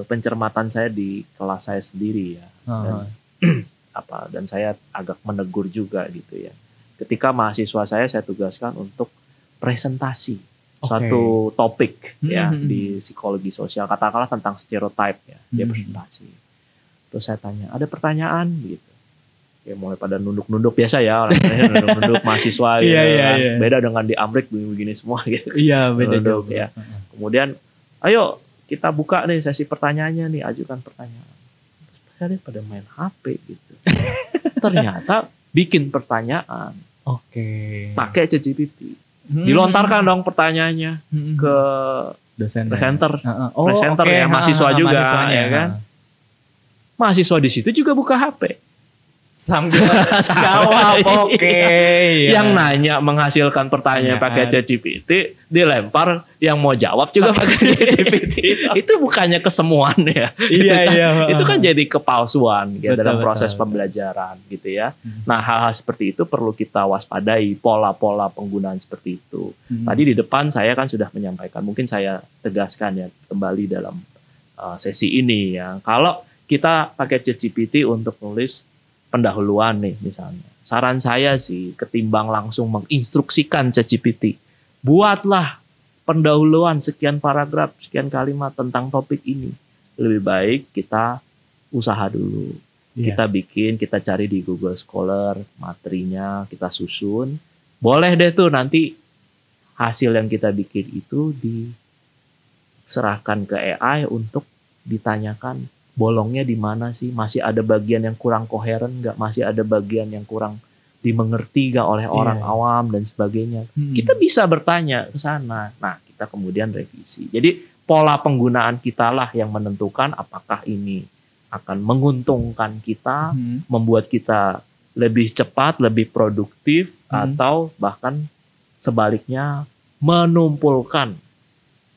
pencermatan saya di kelas saya sendiri ya. Dan saya agak menegur juga gitu ya. Ketika mahasiswa saya tugaskan untuk presentasi suatu topik ya di psikologi sosial, katakanlah tentang stereotype ya, dia presentasi. Terus saya tanya, ada pertanyaan gitu. Ya mulai pada nunduk-nunduk biasa ya, orang nunduk-nunduk mahasiswa gitu kan. Beda dengan di Amrik begini semua gitu. Iya, beda nunduk ya. Kemudian ayo kita buka nih sesi pertanyaannya nih, ajukan pertanyaan. Terus pada main HP gitu. Ternyata bikin pertanyaan. Pakai ChatGPT. Dilontarkan dong pertanyaannya ke presenter. Ya, mahasiswa juga ya kan. Mahasiswa di situ juga buka HP. Sambil jawab, Yang nanya menghasilkan pertanyaan pakai ChatGPT, dilempar yang mau jawab juga pakai ChatGPT. Itu bukannya kesemuan ya. Itu kan jadi kepalsuan gitu dalam proses pembelajaran gitu ya. Nah, hal-hal seperti itu perlu kita waspadai, pola-pola penggunaan seperti itu. Tadi di depan saya kan sudah menyampaikan, mungkin saya tegaskan ya kembali dalam sesi ini ya. Kalau kita pakai ChatGPT untuk nulis pendahuluan nih misalnya. Saran saya sih ketimbang langsung menginstruksikan ChatGPT buatlah pendahuluan sekian paragraf, sekian kalimat tentang topik ini. Lebih baik kita usaha dulu. Kita bikin, kita cari di Google Scholar materinya, kita susun. Boleh deh tuh nanti hasil yang kita bikin itu diserahkan ke AI untuk ditanyakan bolongnya di mana sih, masih ada bagian yang kurang koheren nggak, masih ada bagian yang kurang dimengerti nggak oleh orang awam dan sebagainya. Kita bisa bertanya ke sana. Nah, kita kemudian revisi. Jadi pola penggunaan kita lah yang menentukan apakah ini akan menguntungkan kita, membuat kita lebih cepat, lebih produktif, atau bahkan sebaliknya menumpulkan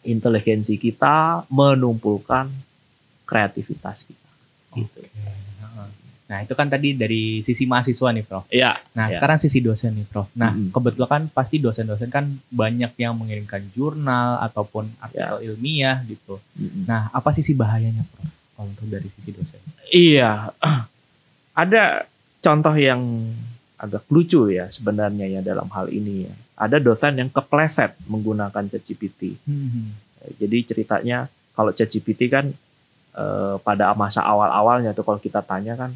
inteligensi kita, menumpulkan kreativitas kita. Gitu. Nah, itu kan tadi dari sisi mahasiswa nih, Prof. Iya. Nah, sekarang sisi dosen nih, Prof. Nah, kebetulan kan pasti dosen-dosen kan banyak yang mengirimkan jurnal ataupun artikel ilmiah gitu. Nah, apa sisi bahayanya, Prof? Kalau untuk dari sisi dosen? Iya. Ada contoh yang agak lucu ya sebenarnya ya dalam hal ini ya. Ada dosen yang kepleset menggunakan ChatGPT. Jadi ceritanya kalau ChatGPT kan pada masa awal-awalnya tuh kalau kita tanya kan,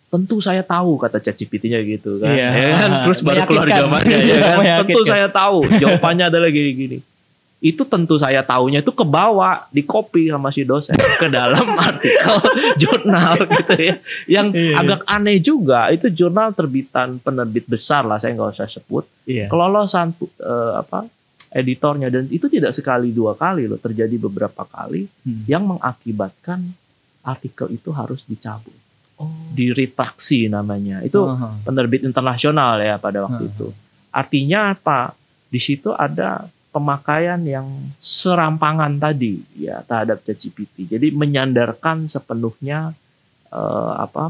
tentu saya tahu kata ChatGPT-nya gitu kan. Iya. Ya kan? Terus baru keluar jawabannya ya kan. Tentu saya tahu. Jawabannya adalah gini-gini. Itu tentu saya tahunya itu kebawa, di-copy sama si dosen ke dalam artikel jurnal gitu ya. Yang agak aneh juga, itu jurnal terbitan penerbit besar lah, saya nggak usah sebut. Kelolosan editornya, dan itu tidak sekali dua kali loh, terjadi beberapa kali yang mengakibatkan artikel itu harus dicabut. Diretraksi namanya. Itu penerbit internasional ya pada waktu itu. Artinya apa? Di situ ada pemakaian yang serampangan tadi ya terhadap ChatGPT. Jadi menyandarkan sepenuhnya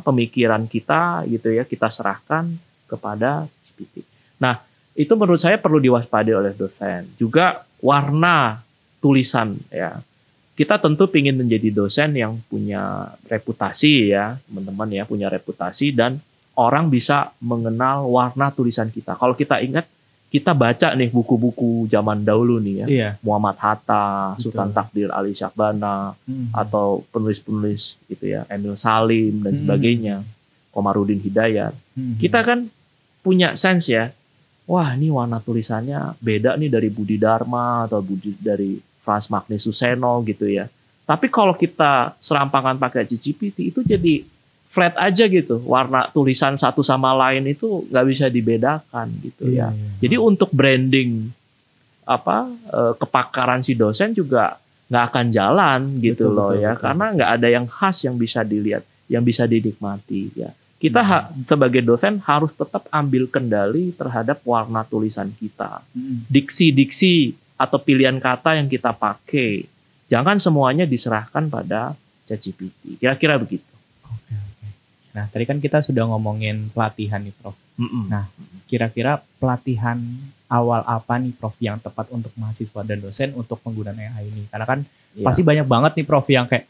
pemikiran kita gitu ya, kita serahkan kepada GPT. Nah, itu menurut saya perlu diwaspadai oleh dosen. Juga warna tulisan ya. Kita tentu ingin menjadi dosen yang punya reputasi ya, teman-teman ya, punya reputasi dan orang bisa mengenal warna tulisan kita. Kalau kita ingat, kita baca nih buku-buku zaman dahulu nih ya, Muhammad Hatta, Sultan Takdir Ali Syahbana, atau penulis-penulis gitu ya, Emil Salim dan sebagainya, Komarudin Hidayat. Kita kan punya sense ya, wah ini warna tulisannya beda nih dari Budi Dharma atau dari Frans Magnus Suseno gitu ya. Tapi kalau kita serampangan pakai ChatGPT itu jadi flat aja gitu. Warna tulisan satu sama lain itu nggak bisa dibedakan gitu ya. Jadi untuk branding kepakaran si dosen juga nggak akan jalan gitu betul. Karena nggak ada yang khas yang bisa dilihat, yang bisa dinikmati ya. Kita sebagai dosen harus tetap ambil kendali terhadap warna tulisan kita. Diksi-diksi atau pilihan kata yang kita pakai. Jangan semuanya diserahkan pada ChatGPT. Kira-kira begitu. Oke. Nah, tadi kan kita sudah ngomongin pelatihan nih, Prof. Nah, kira-kira pelatihan awal apa nih, Prof, yang tepat untuk mahasiswa dan dosen untuk penggunaan AI ini? Karena kan pasti banyak banget nih, Prof, yang kayak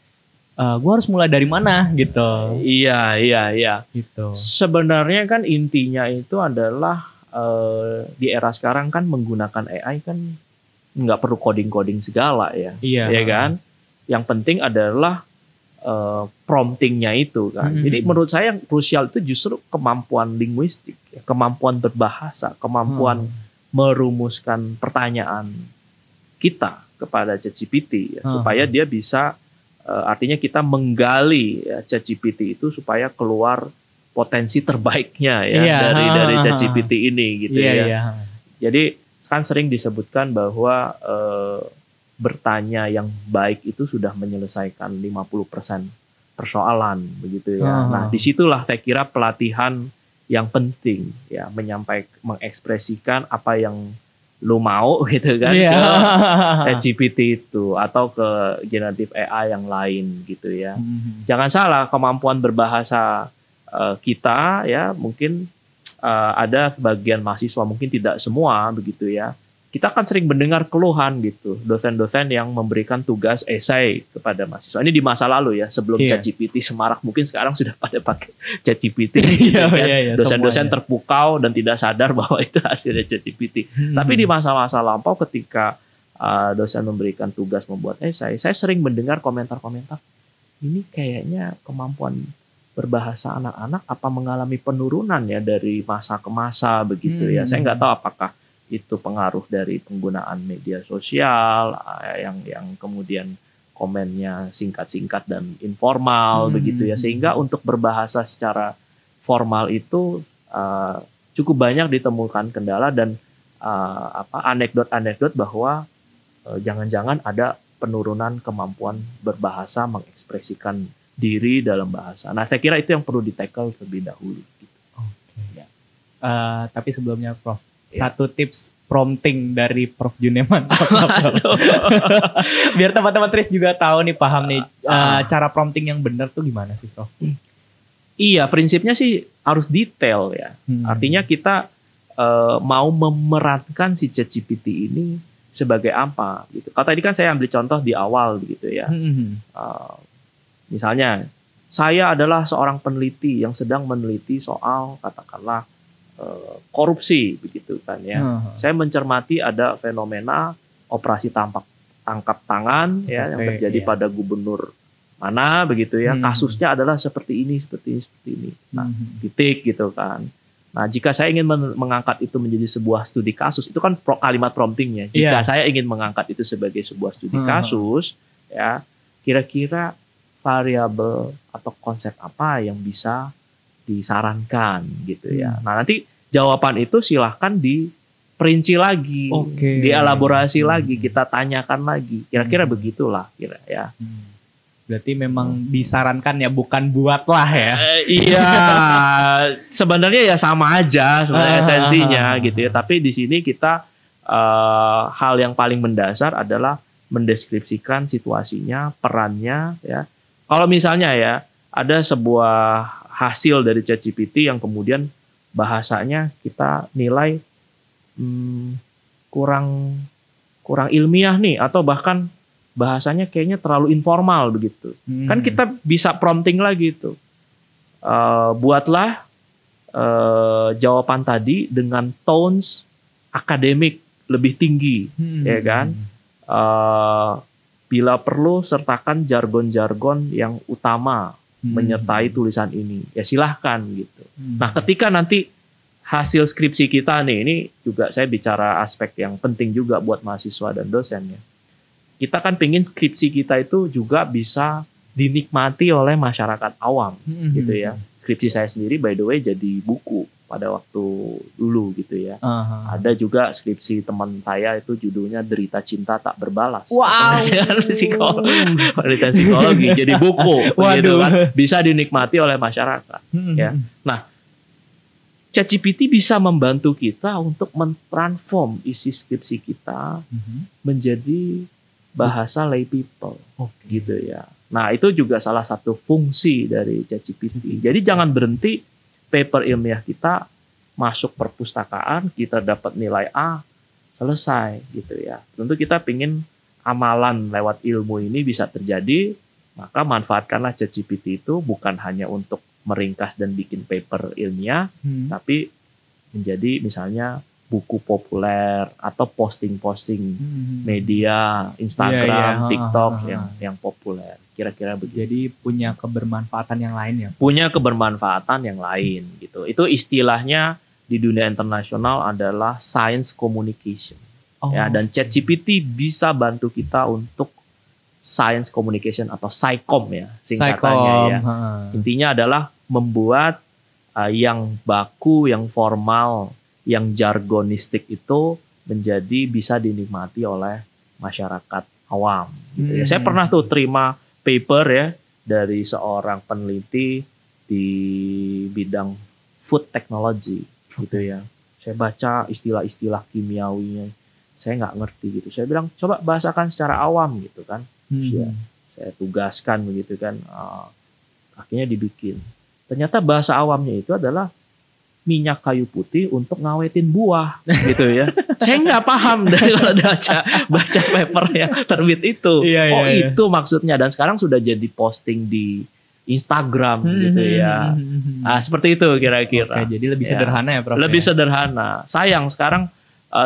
gue harus mulai dari mana gitu. Iya. Gitu. Sebenarnya kan intinya itu adalah di era sekarang kan menggunakan AI kan nggak perlu coding segala ya. Iya kan? Yang penting adalah promptingnya itu kan. Jadi menurut saya yang krusial itu justru kemampuan linguistik, ya, kemampuan berbahasa, kemampuan merumuskan pertanyaan kita kepada ChatGPT ya, supaya dia bisa artinya kita menggali ya, ChatGPT itu supaya keluar potensi terbaiknya ya dari ChatGPT ini gitu ya. Jadi kan sering disebutkan bahwa bertanya yang baik itu sudah menyelesaikan 50% persoalan begitu ya. Nah, disitulah saya kira pelatihan yang penting ya, mengekspresikan apa yang lo mau gitu kan ke ChatGPT itu atau ke generatif AI yang lain gitu ya. Jangan salah, kemampuan berbahasa kita ya mungkin ada sebagian mahasiswa, mungkin tidak semua begitu ya. kita kan sering mendengar keluhan gitu, dosen-dosen yang memberikan tugas esai kepada mahasiswa. Ini di masa lalu ya, sebelum ChatGPT semarak, mungkin sekarang sudah pada pakai ChatGPT. Dosen-dosen terpukau dan tidak sadar bahwa itu hasilnya ChatGPT. Tapi di masa-masa lampau ketika dosen memberikan tugas membuat esai, saya sering mendengar komentar-komentar, ini kayaknya kemampuan berbahasa anak-anak apa mengalami penurunan ya dari masa ke masa begitu ya. Saya nggak tahu apakah itu pengaruh dari penggunaan media sosial yang kemudian komennya singkat-singkat dan informal begitu ya, sehingga untuk berbahasa secara formal itu cukup banyak ditemukan kendala dan anekdot-anekdot bahwa jangan-jangan ada penurunan kemampuan berbahasa, mengekspresikan diri dalam bahasa. Nah, saya kira itu yang perlu di-tackle terlebih dahulu gitu. Ya. Tapi sebelumnya Prof, satu tips prompting dari Prof Juneman. Biar teman-teman Tris juga tahu nih, paham nih cara prompting yang benar tuh gimana sih, Prof? Iya, prinsipnya sih harus detail ya. Artinya kita mau memerankan si ChatGPT ini sebagai apa gitu. Kalau tadi kan saya ambil contoh di awal gitu ya. Misalnya, saya adalah seorang peneliti yang sedang meneliti soal katakanlah korupsi begitu kan ya. Saya mencermati ada fenomena operasi tangkap tangan ya yang terjadi pada gubernur mana begitu ya. Kasusnya adalah seperti ini. Nah, titik gitu kan. Nah, jika saya ingin mengangkat itu menjadi sebuah studi kasus, itu kan kalimat promptingnya. Jika saya ingin mengangkat itu sebagai sebuah studi kasus, ya kira-kira variabel atau konsep apa yang bisa disarankan gitu ya. Nah, nanti jawaban itu silahkan diperinci lagi, dielaborasi lagi, kita tanyakan lagi. Kira-kira begitulah kira ya. Berarti memang disarankan ya, bukan buatlah ya. Iya, sebenarnya ya sama aja sebenarnya esensinya gitu ya. Tapi di sini kita hal yang paling mendasar adalah mendeskripsikan situasinya, perannya ya. Kalau misalnya ya ada sebuah hasil dari ChatGPT yang kemudian bahasanya kita nilai kurang ilmiah nih, atau bahkan bahasanya kayaknya terlalu informal begitu. Kan kita bisa prompting lagi itu. Buatlah jawaban tadi dengan tones akademik lebih tinggi, ya kan? Bila perlu sertakan jargon-jargon yang utama menyertai tulisan ini. Ya silahkan gitu. Nah, ketika nanti hasil skripsi kita nih, ini juga saya bicara aspek yang penting juga buat mahasiswa dan dosen ya. Kita kan pengen skripsi kita itu juga bisa dinikmati oleh masyarakat awam gitu ya. Skripsi saya sendiri by the way jadi buku pada waktu dulu gitu ya. Ada juga skripsi teman saya itu judulnya Derita Cinta Tak Berbalas. Wow. Penelitian psikologi jadi buku gitu kan. Bisa dinikmati oleh masyarakat ya. Nah, ChatGPT bisa membantu kita untuk mentransform isi skripsi kita menjadi bahasa lay people gitu ya. Nah, itu juga salah satu fungsi dari ChatGPT. Jadi jangan berhenti paper ilmiah kita masuk perpustakaan, kita dapat nilai A, selesai gitu ya. Tentu kita pingin amalan lewat ilmu ini bisa terjadi, maka manfaatkanlah ChatGPT itu bukan hanya untuk meringkas dan bikin paper ilmiah, tapi menjadi misalnya buku populer atau posting-posting media, Instagram, TikTok yang populer. Kira-kira begitu. Jadi punya kebermanfaatan yang lain ya? Punya kebermanfaatan yang lain gitu. Itu istilahnya di dunia internasional adalah science communication. Ya, dan ChatGPT bisa bantu kita untuk science communication atau SciComm ya singkatannya ya. Intinya adalah membuat yang baku, yang formal, yang jargonistik itu menjadi bisa dinikmati oleh masyarakat awam. Gitu ya. Saya pernah tuh terima paper ya dari seorang peneliti di bidang food technology gitu ya. Saya baca istilah-istilah kimiawinya, saya nggak ngerti gitu. Saya bilang coba bahasakan secara awam gitu kan. Ya, saya tugaskan begitu kan. Akhirnya dibikin. Ternyata bahasa awamnya itu adalah minyak kayu putih untuk ngawetin buah gitu ya. Saya nggak paham dari kalau baca paper yang terbit itu. Itu maksudnya, dan sekarang sudah jadi posting di Instagram gitu ya. Nah, seperti itu kira-kira. Oke, jadi lebih sederhana ya Prof. Lebih sederhana. Sayang sekarang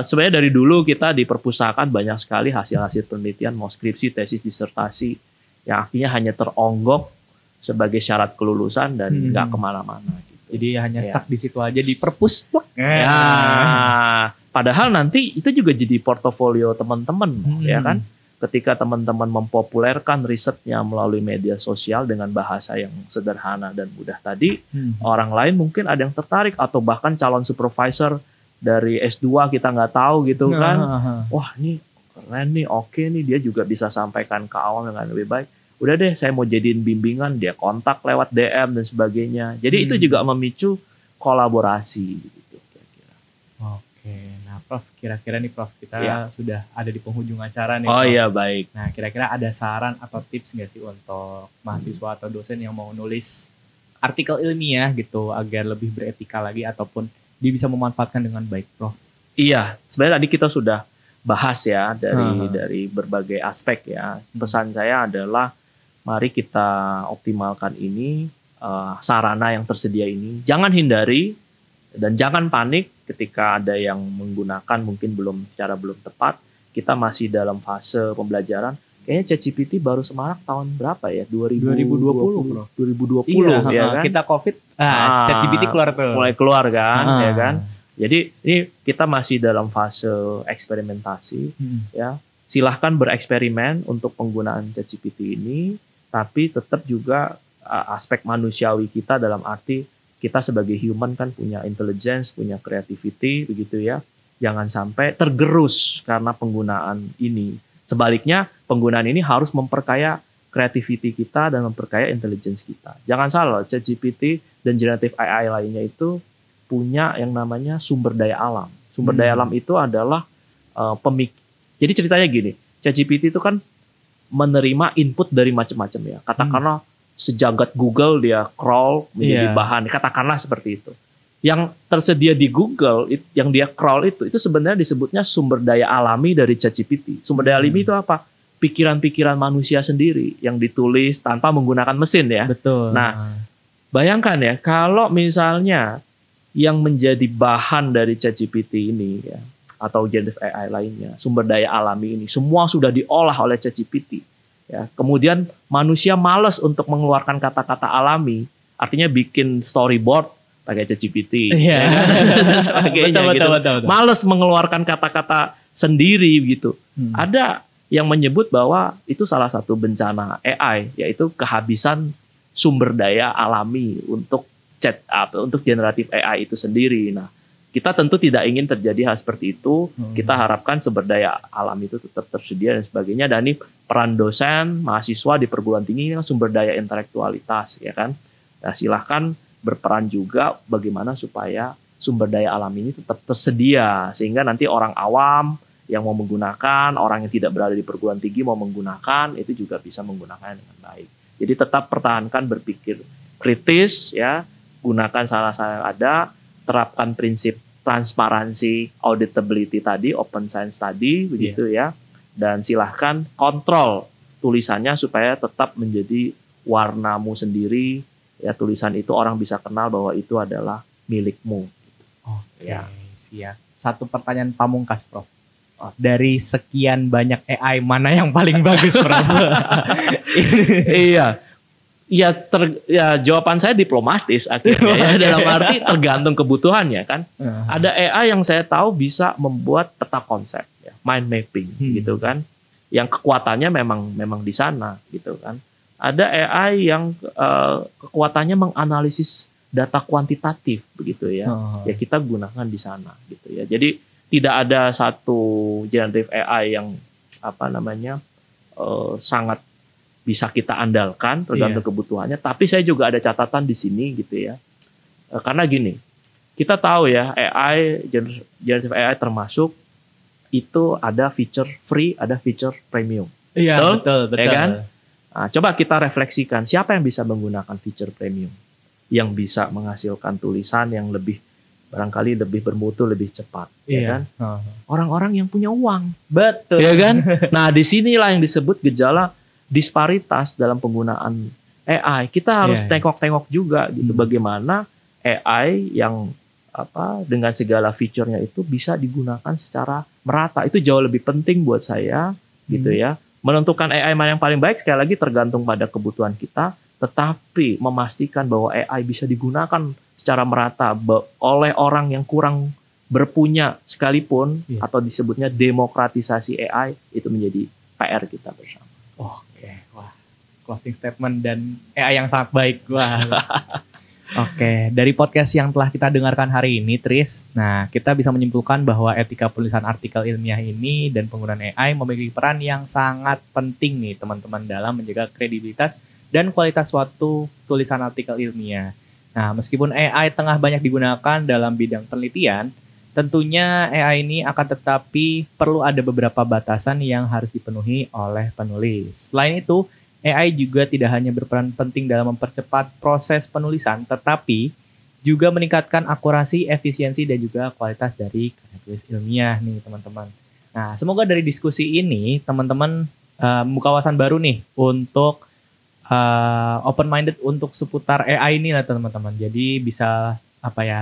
sebenarnya dari dulu kita di perpustakaan banyak sekali hasil-hasil penelitian, mau skripsi, tesis, disertasi yang akhirnya hanya teronggok sebagai syarat kelulusan dan nggak kemana-mana. Jadi hanya stuck di situ aja di perpus. Ya, padahal nanti itu juga jadi portofolio teman-teman, ya kan? Ketika teman-teman mempopulerkan risetnya melalui media sosial dengan bahasa yang sederhana dan mudah tadi, orang lain mungkin ada yang tertarik atau bahkan calon supervisor dari S2 kita nggak tahu gitu kan. Wah, ini keren nih, oke nih, dia juga bisa sampaikan ke awam dengan lebih baik. Udah deh, saya mau jadiin bimbingan, dia kontak lewat DM dan sebagainya. Jadi itu juga memicu kolaborasi gitu kira-kira. Oke, nah Prof, kira-kira nih Prof, kita sudah ada di penghujung acara nih. Oh Prof. iya, baik. Nah, kira-kira ada saran atau tips nggak sih untuk mahasiswa atau dosen yang mau nulis artikel ilmiah gitu agar lebih beretika lagi ataupun dia bisa memanfaatkan dengan baik, Prof? Iya, sebenarnya tadi kita sudah bahas ya dari berbagai aspek ya. Pesan saya adalah mari kita optimalkan ini, sarana yang tersedia ini. Jangan hindari dan jangan panik ketika ada yang menggunakan mungkin secara belum tepat. Kita masih dalam fase pembelajaran. Kayaknya ChatGPT baru semarak tahun berapa ya? 2020 bro. 2020 ya kan? Kita COVID, ChatGPT keluar tuh. Mulai keluar kan, ya kan? Jadi ini kita masih dalam fase eksperimentasi, ya. Silahkan bereksperimen untuk penggunaan ChatGPT ini. Tapi tetap juga aspek manusiawi kita dalam arti kita sebagai human kan punya intelligence, punya creativity begitu ya. Jangan sampai tergerus karena penggunaan ini. Sebaliknya penggunaan ini harus memperkaya creativity kita dan memperkaya intelligence kita. Jangan salah, ChatGPT dan generative AI lainnya itu punya yang namanya sumber daya alam. Sumber daya alam itu adalah jadi ceritanya gini, ChatGPT itu kan menerima input dari macam-macam ya. Katakanlah sejagat Google dia crawl menjadi bahan. Katakanlah seperti itu. Yang tersedia di Google, yang dia crawl itu sebenarnya disebutnya sumber daya alami dari ChatGPT. Sumber daya alami itu apa? Pikiran-pikiran manusia sendiri yang ditulis tanpa menggunakan mesin ya. Betul. Nah, bayangkan ya kalau misalnya yang menjadi bahan dari ChatGPT ini ya, atau generative AI lainnya, sumber daya alami ini semua sudah diolah oleh ChatGPT. Ya, kemudian manusia malas untuk mengeluarkan kata-kata alami, artinya bikin storyboard pakai ChatGPT, ya kan? Dan sebagainya betul. Malas mengeluarkan kata-kata sendiri gitu. Ada yang menyebut bahwa itu salah satu bencana AI, yaitu kehabisan sumber daya alami untuk untuk generatif AI itu sendiri. Nah, kita tentu tidak ingin terjadi hal seperti itu. Kita harapkan sumber daya alam itu tetap tersedia dan sebagainya. Dan ini peran dosen, mahasiswa di perguruan tinggi kan sumber daya intelektualitas, ya kan. Nah, silahkan berperan juga bagaimana supaya sumber daya alam ini tetap tersedia sehingga nanti orang awam yang mau menggunakan, orang yang tidak berada di perguruan tinggi mau menggunakan itu juga bisa menggunakannya dengan baik. Jadi tetap pertahankan berpikir kritis, ya, gunakan salah-salah yang ada. Terapkan prinsip transparansi, auditability tadi, open science tadi, begitu ya. Dan silahkan kontrol tulisannya supaya tetap menjadi warnamu sendiri. Ya, tulisan itu orang bisa kenal bahwa itu adalah milikmu. Oke, siap. Satu pertanyaan pamungkas, Prof. Dari sekian banyak AI, mana yang paling bagus, Prof? Iya. Ya, jawaban saya diplomatis akhirnya ya, dalam arti tergantung kebutuhannya kan. Ada AI yang saya tahu bisa membuat peta konsep, ya, mind mapping gitu kan, yang kekuatannya memang di sana gitu kan. Ada AI yang kekuatannya menganalisis data kuantitatif begitu ya, ya kita gunakan di sana gitu ya. Jadi tidak ada satu generative AI yang sangat bisa kita andalkan tergantung kebutuhannya. Tapi saya juga ada catatan di sini gitu ya. Karena gini, kita tahu ya AI, generative AI termasuk itu ada feature free, ada feature premium. Iya, betul. Ya kan? Nah, coba kita refleksikan siapa yang bisa menggunakan feature premium, yang bisa menghasilkan tulisan yang lebih barangkali lebih bermutu, lebih cepat, ya kan? Oh. Orang-orang yang punya uang, Betul. ya kan? Nah, disinilah yang disebut gejala disparitas dalam penggunaan AI. Kita harus tengok-tengok juga gitu, bagaimana AI yang dengan segala fiturnya itu bisa digunakan secara merata. Itu jauh lebih penting buat saya, gitu ya. Menentukan AI mana yang paling baik sekali lagi tergantung pada kebutuhan kita, tetapi memastikan bahwa AI bisa digunakan secara merata oleh orang yang kurang berpunya sekalipun, atau disebutnya demokratisasi AI, itu menjadi PR kita bersama. Oke, wah, closing statement dan AI yang sangat baik. Wah. Oke, dari podcast yang telah kita dengarkan hari ini, Tris, nah kita bisa menyimpulkan bahwa etika penulisan artikel ilmiah ini dan penggunaan AI memiliki peran yang sangat penting nih teman-teman dalam menjaga kredibilitas dan kualitas suatu tulisan artikel ilmiah. Nah, meskipun AI tengah banyak digunakan dalam bidang penelitian, tentunya AI ini akan tetapi perlu ada beberapa batasan yang harus dipenuhi oleh penulis. Selain itu, AI juga tidak hanya berperan penting dalam mempercepat proses penulisan, tetapi juga meningkatkan akurasi, efisiensi, dan juga kualitas dari karya tulis ilmiah nih teman-teman. Nah, semoga dari diskusi ini teman-teman membuka wawasan baru nih untuk open-minded untuk seputar AI ini lah teman-teman. Jadi bisa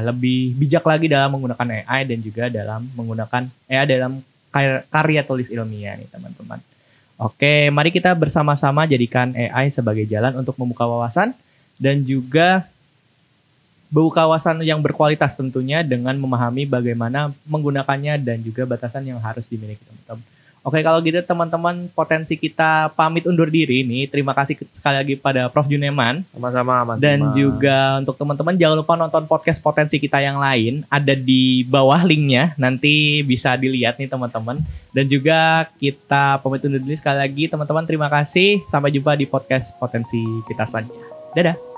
lebih bijak lagi dalam menggunakan AI dan juga dalam menggunakan AI dalam karya tulis ilmiah nih teman-teman. Oke, mari kita bersama-sama jadikan AI sebagai jalan untuk membuka wawasan dan juga membuka wawasan yang berkualitas tentunya dengan memahami bagaimana menggunakannya dan juga batasan yang harus dimiliki teman-teman. Oke, kalau gitu teman-teman, potensi kita pamit undur diri nih. Terima kasih sekali lagi pada Prof. Juneman. Sama-sama, Mas. Dan juga untuk teman-teman jangan lupa nonton podcast potensi kita yang lain. Ada di bawah linknya, nanti bisa dilihat nih teman-teman. Dan juga kita pamit undur diri sekali lagi teman-teman. Terima kasih, sampai jumpa di podcast potensi kita selanjutnya. Dadah.